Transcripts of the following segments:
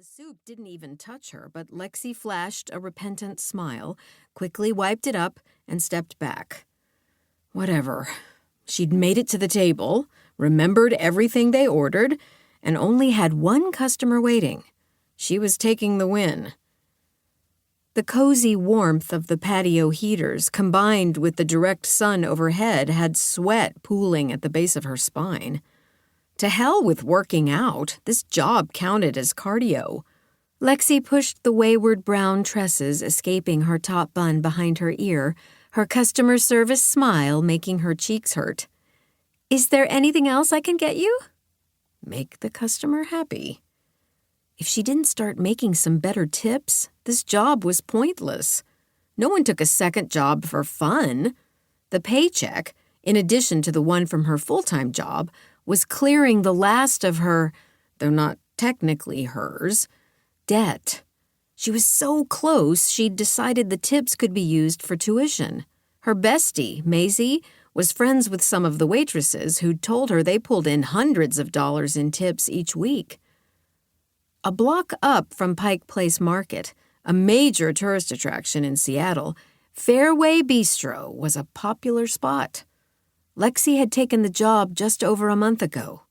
The soup didn't even touch her, but Lexi flashed a repentant smile, quickly wiped it up, and stepped back. Whatever. She'd made it to the table, remembered everything they ordered, and only had one customer waiting. She was taking the win. The cozy warmth of the patio heaters, combined with the direct sun overhead, had sweat pooling at the base of her spine. To hell with working out. This job counted as cardio. Lexi pushed the wayward brown tresses escaping her top bun behind her ear, her customer service smile making her cheeks hurt. "Is there anything else I can get you?" Make the customer happy. If she didn't start making some better tips, this job was pointless. No one took a second job for fun. The paycheck, in addition to the one from her full-time job, was clearing the last of her, though not technically hers, debt. She was so close she'd decided the tips could be used for tuition. Her bestie, Maisie, was friends with some of the waitresses who'd told her they pulled in hundreds of dollars in tips each week. A block up from Pike Place Market, a major tourist attraction in Seattle, Fairway Bistro was a popular spot. Lexi had taken the job just over a month ago.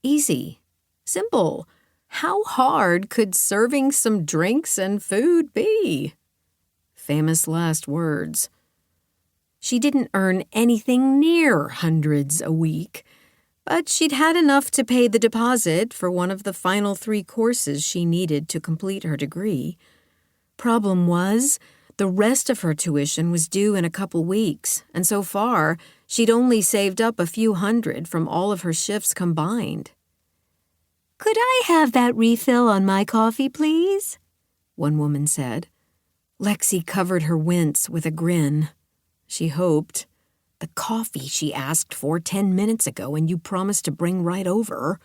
Easy. Simple. How hard could serving some drinks and food be? Famous last words. She didn't earn anything near hundreds a week, but she'd had enough to pay the deposit for one of the final 3 courses she needed to complete her degree. Problem was, the rest of her tuition was due in a couple weeks, and so far, she'd only saved up a few hundred from all of her shifts combined. "Could I have that refill on my coffee, please?" one woman said. Lexi covered her wince with a grin. She hoped. The coffee she asked for 10 minutes ago and you promised to bring right over.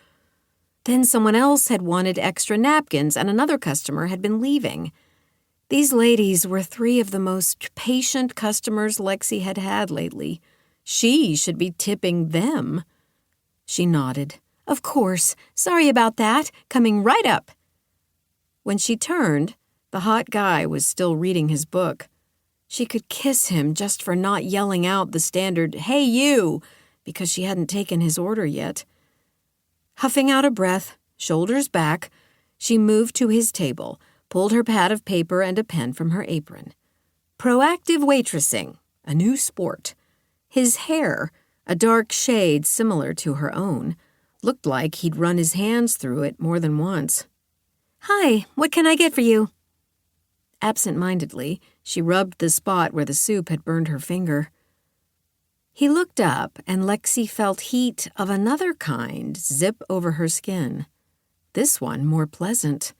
Then someone else had wanted extra napkins and another customer had been leaving. These ladies were 3 of the most patient customers Lexi had had lately. She should be tipping them. She nodded. "Of course. Sorry about that. Coming right up." When she turned, the hot guy was still reading his book. She could kiss him just for not yelling out the standard, "Hey, you," because she hadn't taken his order yet. Huffing out a breath, shoulders back, she moved to his table, pulled her pad of paper and a pen from her apron. Proactive waitressing, a new sport. His hair, a dark shade similar to her own, looked like he'd run his hands through it more than once. "Hi, what can I get for you?" Absent-mindedly, she rubbed the spot where the soup had burned her finger. He looked up, and Lexi felt heat of another kind zip over her skin. This one more pleasant.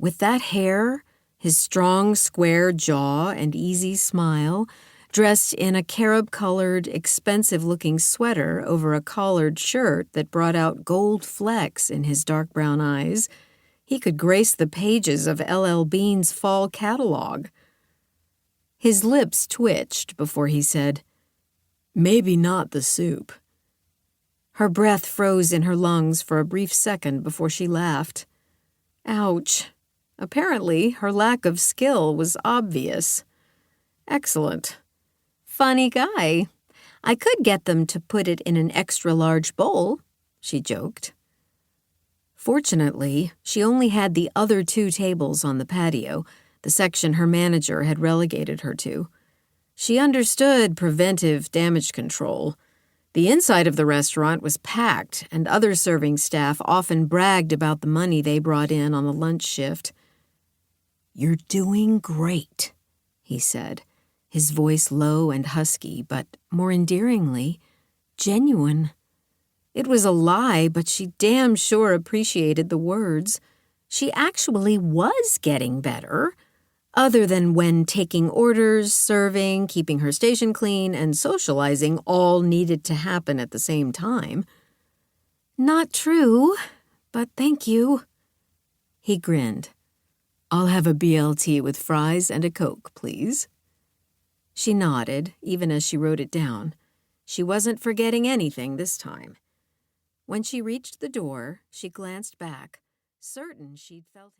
With that hair, his strong, square jaw and easy smile, dressed in a carob-colored, expensive-looking sweater over a collared shirt that brought out gold flecks in his dark brown eyes, he could grace the pages of L.L. Bean's fall catalog. His lips twitched before he said, "Maybe not the soup." Her breath froze in her lungs for a brief second before she laughed. Ouch. Apparently, her lack of skill was obvious. Excellent. Funny guy. I could get them to put it in an extra-large bowl, she joked. Fortunately, she only had the other 2 tables on the patio, the section her manager had relegated her to. She understood preventive damage control. The inside of the restaurant was packed, and other serving staff often bragged about the money they brought in on the lunch shift. "You're doing great," he said, his voice low and husky, but more endearingly, genuine. It was a lie, but she damn sure appreciated the words. She actually was getting better, other than when taking orders, serving, keeping her station clean, and socializing all needed to happen at the same time. "Not true, but thank you." He grinned. "I'll have a BLT with fries and a Coke, please." She nodded, even as she wrote it down. She wasn't forgetting anything this time. When she reached the door, she glanced back, certain she'd felt